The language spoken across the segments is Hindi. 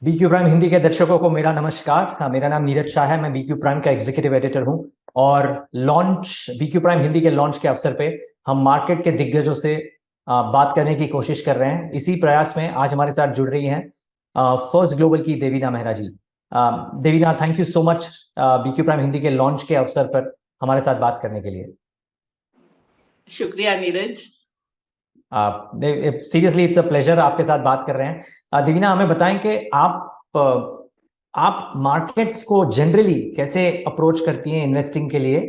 बीक्यू प्राइम हिंदी के दर्शकों को मेरा नमस्कार। मेरा नाम नीरज शाह है। मैं बीक्यू प्राइम का एग्जीक्यूटिव एडिटर हूं और बीक्यू प्राइम हिंदी के लॉन्च के अवसर पे हम मार्केट के दिग्गजों से बात करने की कोशिश कर रहे हैं। इसी प्रयास में आज हमारे साथ जुड़ रही हैं फर्स्ट ग्लोबल की Devina Mehra ji. Devina, thank you so much BQ prime Hindi के लॉन्च के अवसर पर हमारे साथ बात करने के लिए। शुक्रिया Neeraj. Seriously it's a pleasure आपके साथ बात कर रहे हैं। दिवीना, हमें बताएं कि आप मार्केट्स को जनरली कैसे अप्रोच करती हैं इन्वेस्टिंग के लिए,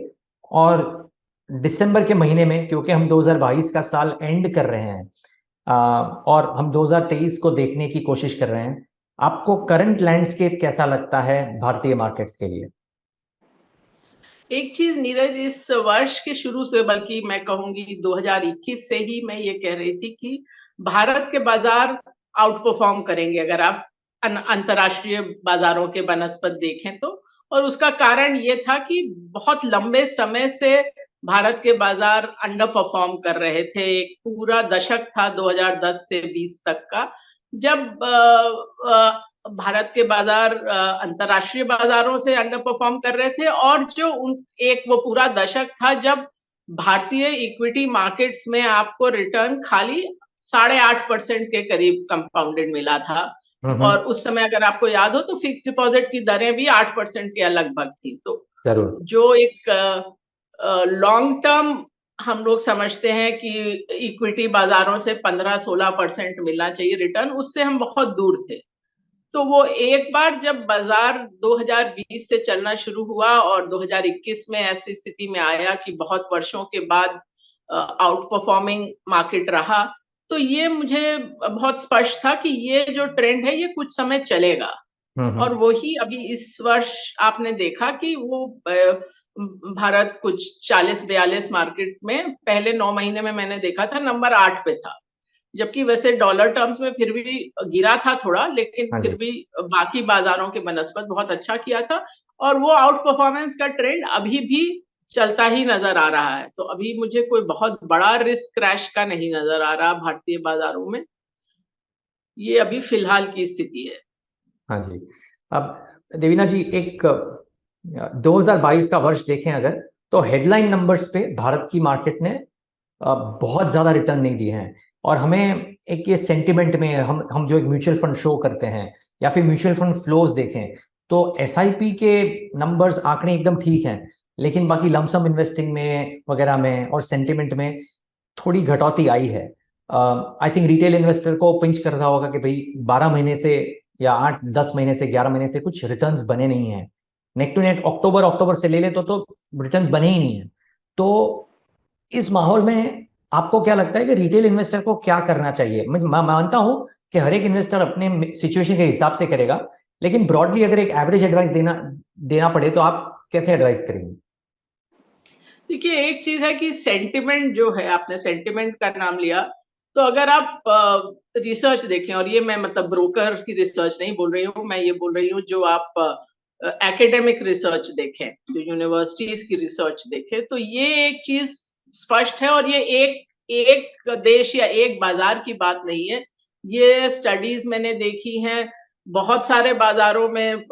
और दिसंबर के महीने में, क्योंकि हम 2022 का साल एंड कर रहे हैं और हम 2023 को देखने की कोशिश कर रहे हैं, आपको करंट लैंडस्केप कैसा लगता है भारतीय मार्केट्स के लिए? एक चीज नीरज, इस वर्ष के शुरू से, बल्कि मैं कहूंगी 2021 से ही मैं ये कह रही थी कि भारत के बाजार आउट परफॉर्म करेंगे अगर आप अंतर्राष्ट्रीय बाजारों के बनस्पत देखें तो। और उसका कारण ये था कि बहुत लंबे समय से भारत के बाजार अंडर परफॉर्म कर रहे थे। एक पूरा दशक था 2010 से 20 तक का, जब भारत के बाजार अंतर्राष्ट्रीय बाजारों से अंडर परफॉर्म कर रहे थे, और जो एक वो पूरा दशक था जब भारतीय इक्विटी मार्केट्स में आपको रिटर्न खाली 8.5% के करीब कंपाउंडेड मिला था। और उस समय अगर आपको याद हो तो फिक्स डिपॉजिट की दरें भी 8% के लगभग थी। तो जरूर। जो एक लॉन्ग टर्म हम लोग समझते हैं कि इक्विटी बाजारों से 15-16% मिलना चाहिए रिटर्न, उससे हम बहुत दूर थे। तो वो एक बार जब बाजार 2020 से चलना शुरू हुआ और 2021 में ऐसी स्थिति में आया कि बहुत वर्षों के बाद आउट परफॉर्मिंग मार्केट रहा, तो ये मुझे बहुत स्पष्ट था कि ये जो ट्रेंड है ये कुछ समय चलेगा। और वही अभी इस वर्ष आपने देखा कि वो भारत कुछ 40-42 मार्केट में पहले 9 महीने में मैंने देखा था नंबर 8 पे था। जबकि वैसे डॉलर टर्म्स में फिर भी गिरा था थोड़ा, लेकिन हाँ फिर जी। भी बाकी बाजारों के बनस्पत बहुत अच्छा किया था। और वो आउट परफॉर्मेंस का ट्रेंड अभी भी चलता ही नजर आ रहा है। तो अभी मुझे कोई बहुत बड़ा रिस्क क्रैश का नहीं नजर आ रहा भारतीय बाजारों में। ये अभी फिलहाल की स्थिति है। हाँ जी। अब देवीना जी, एक 2022 का वर्ष देखें अगर, तो हेडलाइन नंबर्स पे भारत की मार्केट ने बहुत ज्यादा रिटर्न नहीं दिए हैं। और हमें एक ये सेंटिमेंट में, हम जो एक म्यूचुअल फंड शो करते हैं या फिर म्यूचुअल फंड फ्लोज देखें, तो एसआईपी के नंबर्स आंकड़े एकदम ठीक हैं, लेकिन बाकी लमसम इन्वेस्टिंग में वगैरह में और सेंटिमेंट में थोड़ी घटौती आई है। आई थिंक रिटेल इन्वेस्टर को पिंच कर रहा होगा कि भाई 12 महीने से या 8-10 महीने से 11 महीने से कुछ रिटर्न्स बने नहीं हैं। नेट टू नेट अक्टूबर से ले ले तो रिटर्न्स बने ही नहीं है। तो इस माहौल में आपको क्या लगता है कि रिटेल इन्वेस्टर को क्या करना चाहिए? मैं मानता हूं कि हर एक इन्वेस्टर अपने सिचुएशन के हिसाब से करेगा, लेकिन ब्रॉडली अगर एक एवरेज एडवाइस देना देना पड़े तो आप कैसे एडवाइस करेंगे? देखिए, एक चीज है कि सेंटिमेंट जो है, आपने सेंटिमेंट का नाम लिया, तो अगर आप रिसर्च देखें, और ये मैं मतलब ब्रोकर की रिसर्च नहीं बोल रही हूँ, मैं ये बोल रही हूँ जो आप एकेडमिक रिसर्च देखें, जो यूनिवर्सिटीज की रिसर्च देखें, तो ये एक चीज स्पष्ट है। और ये एक एक देश या एक बाजार की बात नहीं है। ये स्टडीज मैंने देखी हैं बहुत सारे बाजारों में,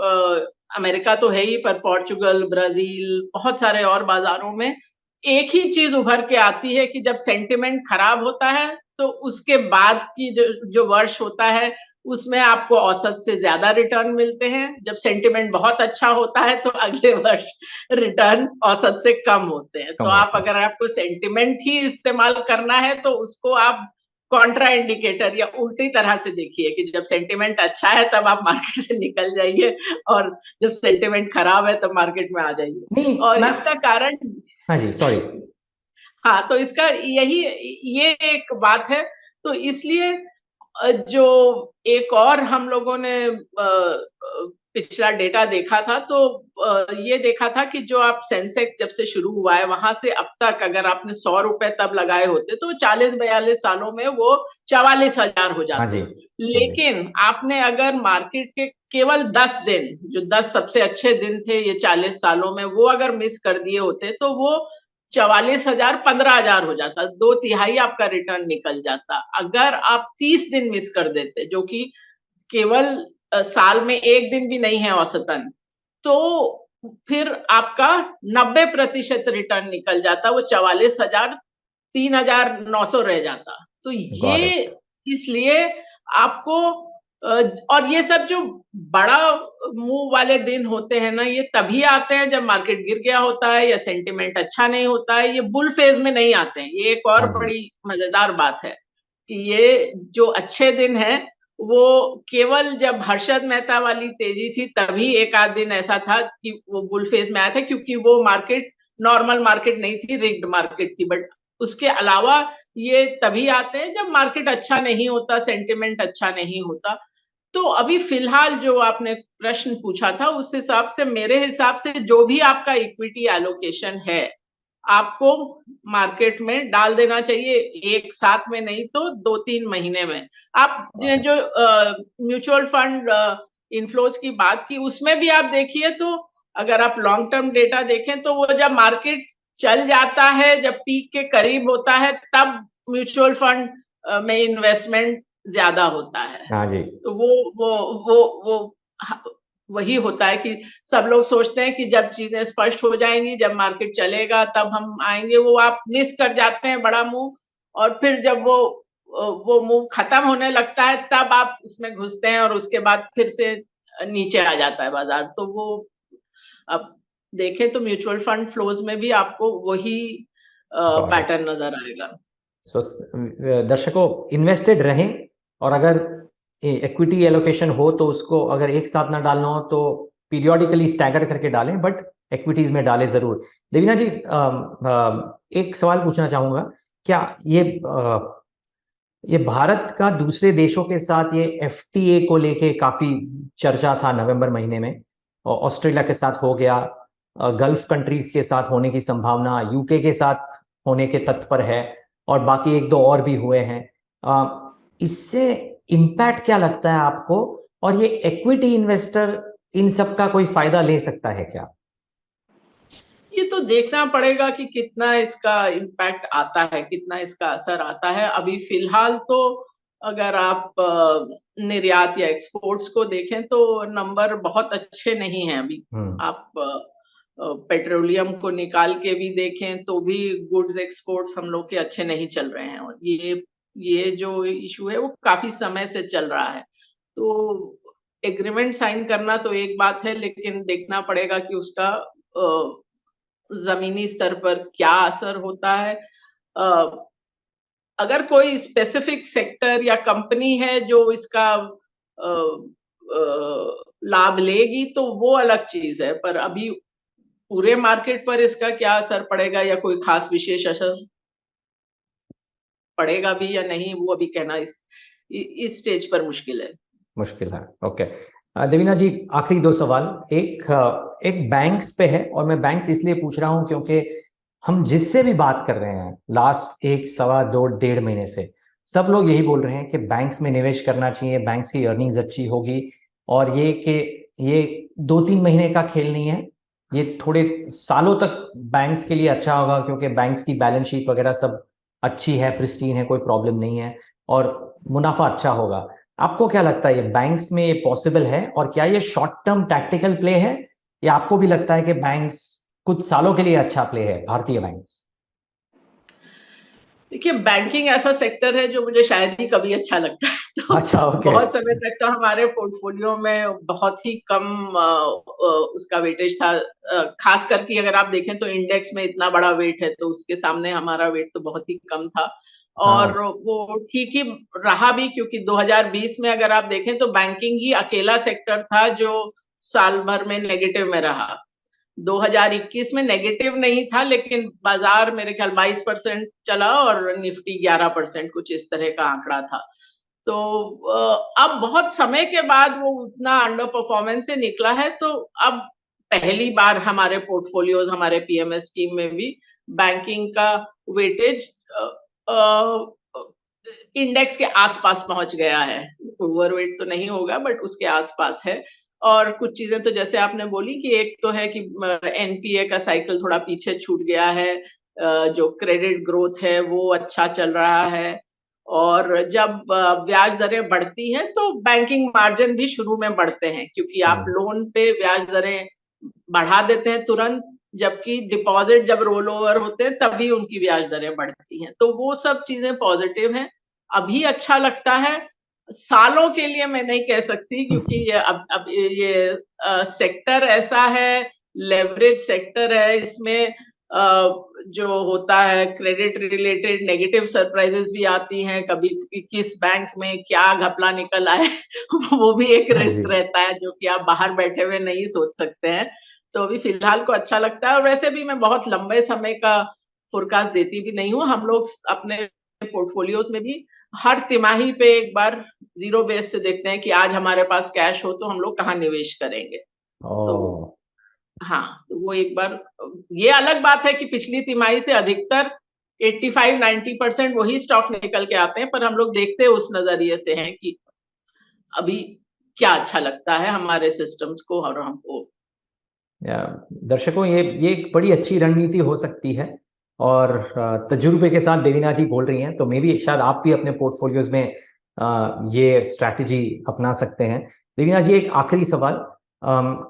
अमेरिका तो है ही, पर पोर्चुगल, ब्राजील, बहुत सारे और बाजारों में एक ही चीज उभर के आती है कि जब सेंटिमेंट खराब होता है तो उसके बाद की जो जो वर्ष होता है उसमें आपको औसत से ज्यादा रिटर्न मिलते हैं। जब सेंटिमेंट बहुत अच्छा होता है तो अगले वर्ष रिटर्न औसत से कम होते हैं। कम तो आप, होता है। अगर आपको सेंटिमेंट ही इस्तेमाल करना है तो उसको आप कॉन्ट्रा इंडिकेटर या उल्टी तरह से देखिए कि जब सेंटिमेंट अच्छा है तब आप मार्केट से निकल जाइए, और जब सेंटिमेंट खराब है तब मार्केट में आ जाइए। नहीं और मैं, इसका कारण, हाँ जी, सॉरी। हाँ, तो इसका यही, ये एक बात है। तो इसलिए जो एक और हम लोगों ने पिछला डेटा देखा था, तो ये देखा था कि जो आप सेंसेक्स जब से शुरू हुआ है वहां से अब तक अगर आपने 100 रुपए तब लगाए होते तो 40-42 सालों में वो 44,000 हो हाँ जी। जाते। हाँ जी। लेकिन आपने अगर मार्केट के केवल 10 दिन, जो 10 सबसे अच्छे दिन थे ये 40 सालों में, वो अगर मिस कर दिए होते तो वो 44,000 15,000 हो जाता, 2/3 आपका रिटर्न निकल जाता। अगर आप 30 दिन मिस कर देते, जो कि केवल साल में 1 दिन भी नहीं है औसतन, तो फिर आपका 90% रिटर्न निकल जाता, वो 44,000 3,900 रह जाता। तो गॉट ये इट। इसलिए आपको और ये सब जो बड़ा मूव वाले दिन होते हैं ना, ये तभी आते हैं जब मार्केट गिर गया होता है या सेंटिमेंट अच्छा नहीं होता है, ये बुल फेज़ में नहीं आते हैं। ये एक और हाँ जी। बड़ी मज़ेदार बात है कि ये जो अच्छे दिन हैं, वो केवल जब हर्षद मेहता वाली तेज़ी थी, तभी एक आध दिन ऐसा था कि वो बुल फेज़ में आया था, क्योंकि वो मार्केट नॉर्मल मार्केट नहीं थी, रिग्ड मार्केट थी। बट उसके अलावा ये तभी आते हैं जब मार्केट अच्छा नहीं होता, सेंटिमेंट अच्छा नहीं होता। तो अभी फ़िलहाल जो आपने प्रश्न पूछा था, उस हिसाब से मेरे हिसाब से जो भी आपका इक्विटी एलोकेशन है, आपको मार्केट में डाल देना चाहिए, एक साथ में नहीं तो 2-3 महीने में। आप ज गॉट इट। जो म्यूचुअल फंड इन्फ्लोज़ की बात की, उसमें भी आप देखिए तो अगर आप लॉन्ग टर्म डेटा देखें तो वो जब मार्केट चल जाता है, जब पीक के करीब होता है, तब म्यूचुअल फंड में इन्वेस्टमेंट ज़्यादा होता है। हाँ जी। तो वो ह वही होता है कि सब लोग सोचते हैं कि जब चीज़ें स्पष्ट हो जाएँगी, जब मार्केट चलेगा तब हम आएँगे, वो आप मिस कर जाते हैं बड़ा मूव, और फिर जब वो मूव खत्म होने लगता है, तब आप उसमें घुसते हैं और उसके बाद फिर से नीचे आ जाता है बाज़ार। तो वो अब देखें तो म्यूचुअल फंड फ्लोज़ में भी आपको वही गॉट इट। पैटर्न नज़र आएगा। सो दर्शकों, इन्वेस्टेड रहें, और अगर इक्विटी एलोकेशन हो तो उसको अगर एक साथ ना डालना हो तो पीरियोडिकली स्टैगर करके डालें, बट इक्विटीज में डालें जरूर। देवीना जी, एक सवाल पूछना चाहूंगा। क्या ये भारत का दूसरे देशों के साथ ये एफटीए को लेके काफी चर्चा था नवंबर महीने में, और ऑस्ट्रेलिया के साथ हो गया, गल्फ कंट्रीज के साथ होने की संभावना, यूके के साथ होने के तत्पर है, और बाकी एक दो और भी हुए हैं। इससे इम्पैक्ट क्या लगता है आपको, और ये इक्विटी इन्वेस्टर इन सब का कोई फायदा ले सकता है क्या? ये तो देखना पड़ेगा कि कितना इसका इम्पैक्ट आता है, कितना इसका असर आता है। अभी फ़िलहाल तो अगर आप निर्यात या एक्सपोर्ट्स को देखें तो नंबर बहुत अच्छे नहीं हैं अभी। हम्म। आप पेट्रोलियम को निकाल के भी देखें तो भी गुड्स एक्सपोर्ट्स हम लोग के अच्छे नहीं चल रहे हैं, और ये जो इश्यू है वो काफ़ी समय से चल रहा है। तो एग्रीमेंट साइन करना तो एक बात है, लेकिन देखना पड़ेगा कि उसका ज़मीनी स्तर पर क्या असर होता है। अ, अगर कोई स्पेसिफिक सेक्टर या कंपनी है जो इसका लाभ लेगी तो वो अलग चीज़ है, पर अभी पूरे मार्केट पर इसका क्या असर पड़ेगा या कोई खास विशेष असर पड़ेगा भी या नहीं, वो अभी कहना इस स्टेज पर मुश्किल है। मुश्किल है। ओके। देवीना जी, आखिरी दो सवाल। एक बैंक्स पे है, और मैं बैंक्स इसलिए पूछ रहा हूं क्योंकि हम जिससे भी बात कर रहे हैं लास्ट एक सवा दो डेढ़ महीने से, सब लोग यही बोल रहे हैं कि बैंक्स में निवेश करना चाहिए, बैंक्स की अर्निंग्स अच्छी होगी, और ये कि ये 2-3 महीने का खेल नहीं है, ये थोड़े सालों तक बैंक्स के लिए अच्छा होगा, क्योंकि बैंक्स की बैलेंस शीट वगैरह सब अच्छी है, प्रिस्टीन है, कोई प्रॉब्लम नहीं है, और मुनाफा अच्छा होगा। आपको क्या लगता है, ये बैंक्स में ये पॉसिबल है, और क्या ये शॉर्ट टर्म टैक्टिकल प्ले है, या आपको भी लगता है कि बैंक्स कुछ सालों के लिए अच्छा प्ले है, भारतीय बैंक्स? देखिए, बैंकिंग ऐसा सेक्टर है जो मुझे शायद ही कभी अच्छा लगता है। तो अच्छा, ओके। बहुत समय तक तो हमारे पोर्टफोलियो में बहुत ही कम उसका वेटेज था। ख़ास करके अगर आप देखें तो इंडेक्स में इतना बड़ा वेट है, तो उसके सामने हमारा वेट तो बहुत ही कम था। और हाँ। वो ठीक ही रहा भी, क्योंकि 2020 में अगर आप देखें तो बैंकिंग ही अकेला सेक्टर था जो साल भर में नेगेटिव में रहा। 2021 में नेगेटिव नहीं था, लेकिन बाज़ार मेरे ख़्याल 22% चला और निफ्टी 11% कुछ इस तरह का आंकड़ा था। तो अब बहुत समय के बाद वो उतना अंडर परफॉर्मेंस से निकला है, तो अब पहली बार हमारे पोर्टफोलियोज़, हमारे पीएमएस स्कीम में भी बैंकिंग का वेटेज अ अ, इंडेक्स के आस-पास पहुँच गया है। ओवरवेट तो नहीं होगा, बट उसके आस-पास है। और कुछ चीज़ें तो जैसे आपने बोली कि एक तो है कि एनपीए का साइकिल थोड़ा पीछे छूट गया है। जो क्रेडिट ग्रोथ है वो अच्छा चल रहा है, और जब ब्याज दरें बढ़ती हैं तो बैंकिंग मार्जिन भी शुरू में बढ़ते हैं, क्योंकि आप लोन पे ब्याज दरें बढ़ा देते हैं तुरंत, जबकि डिपॉजिट जब रोल ओवर होते हैं तभी उनकी ब्याज दरें बढ़ती हैं। तो वो सब चीजें पॉजिटिव हैं। अभी अच्छा लगता है, सालों के लिए मैं नहीं कह सकती, क्योंकि ये अब ये सेक्टर ऐसा है, लेवरेज सेक्टर है, इसमें जो होता है क्रेडिट रिलेटेड नेगेटिव सरप्राइजेस भी आती हैं, कभी किस बैंक में क्या घपला निकल आए वो भी एक हाँ जी। रिस्क रहता है, जो कि आप बाहर बैठे हुए नहीं सोच सकते हैं। तो अभी फिलहाल को अच्छा लगता है, और वैसे भी मैं बहुत लंबे समय का फोरकास्ट देती भी नहीं हूँ। हम लोग अपने पोर्टफोलियोज में भी हर तिमाही पे एक बार जीरो बेस से देखते हैं कि आज हमारे पास कैश हो तो हम लोग कहाँ निवेश करेंगे। तो ओ, हाँ, तो वो एक बार ये अलग बात है कि पिछली तिमाही से अधिकतर 85-90% वही स्टॉक निकल के आते हैं, पर हम लोग देखते उस नजरिए से हैं कि अभी क्या अच्छा लगता है हमारे सिस्टम्स को और हमको। दर्शकों, ये एक बड़ी अच्छी रणनीति हो सकती है, और तजुर्बे के साथ देवीना जी बोल रही हैं, तो मे भी शायद आप भी अपने पोर्टफोलियोज में ये स्ट्रैटेजी अपना सकते हैं। देवीना जी, एक आखिरी सवाल।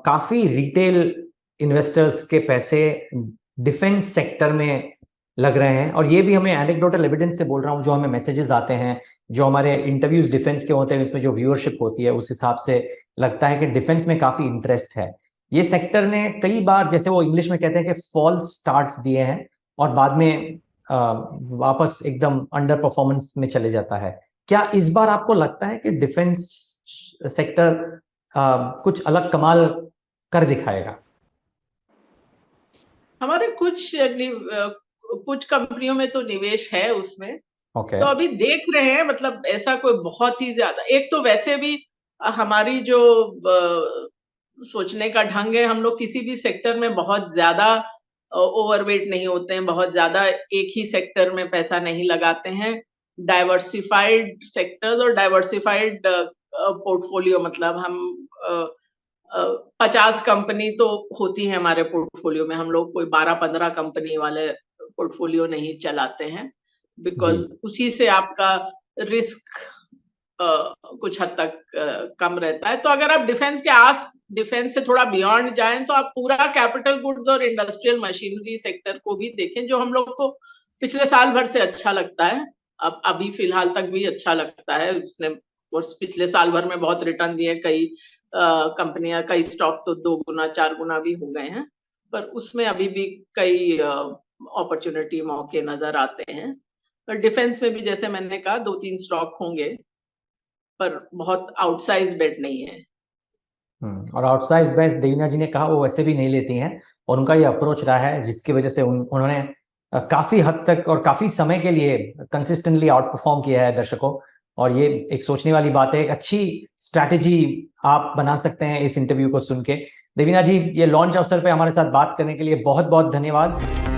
काफी रिटेल इन्वेस्टर्स के पैसे डिफेंस सेक्टर में लग रहे हैं, और ये भी हमें एनेक्डोटल एविडेंस से बोल रहा हूँ, जो हमें मैसेजेस आते हैं, जो हमारे इंटरव्यूज डिफेंस के होते हैं, उसमें जो व्यूअरशिप होती है, उस हिसाब से लगता है कि डिफेंस में काफी इंटरेस्ट है। ये सेक्टर ने कई बार, जैसे वो इंग्लिश में कहते हैं कि फॉल्स स्टार्ट्स दिए हैं, और बाद में वापस एकदम अंडर परफॉर्मेंस में चले जाता है। क्या इस बार आपको लगता है कि डिफेंस सेक्टर कुछ अलग कमाल कर दिखाएगा? हमारे कुछ कंपनियों में तो निवेश है उसमें, ओके। तो अभी देख रहे हैं, मतलब ऐसा कोई बहुत ही ज्यादा, एक तो वैसे भी हमारी जो सोचने का ढंग है, हम लोग किसी भी सेक्टर में बहुत ज्यादा ओवरवेट नहीं होते हैं, बहुत ज्यादा एक ही सेक्टर में पैसा नहीं लगाते हैं। डाइवर्सिफाइड सेक्टर्स और डाइवर्सिफाइड पोर्टफोलियो, मतलब हम 50 कंपनी तो होती है हमारे पोर्टफोलियो में, हम लोग कोई 12-15 कंपनी वाले पोर्टफोलियो नहीं चलाते हैं, जी। बिकॉज उसी से आपका रिस्क कुछ हद तक कम रहता है। तो अगर आप डिफेंस से थोड़ा बियॉन्ड जाएं, तो आप पूरा कैपिटल गुड्स और इंडस्ट्रियल मशीनरी सेक्टर को भी देखें, जो हम लोग को पिछले साल भर से अच्छा लगता है। अब अभी फिलहाल तक भी अच्छा लगता है। उसने पिछले साल भर में बहुत रिटर्न दिए, कई कंपनियां, कई स्टॉक तो 2 गुना 4 गुना भी हो गए हैं, पर उसमें अभी भी कई अपॉर्चुनिटी मौके नजर आते हैं। और डिफेंस में भी जैसे मैंने कहा 2-3 स्टॉक होंगे, पर बहुत आउटसाइज बेट नहीं है। और आउटसाइज बेट्स देवीना जी ने कहा वो वैसे भी नहीं लेती हैं, और उनका ये अप्रोच रहा है, जिसकी वजह से उन्होंने काफी हद तक और काफी समय के लिए कंसिस्टेंटली आउट परफॉर्म किया है दर्शकों। और ये एक सोचने वाली बात है, एक अच्छी स्ट्रैटेजी आप बना सकते हैं इस इंटरव्यू को सुन के। देवीना जी, ये लॉन्च अवसर पे हमारे साथ बात करने के लिए बहुत बहुत धन्यवाद।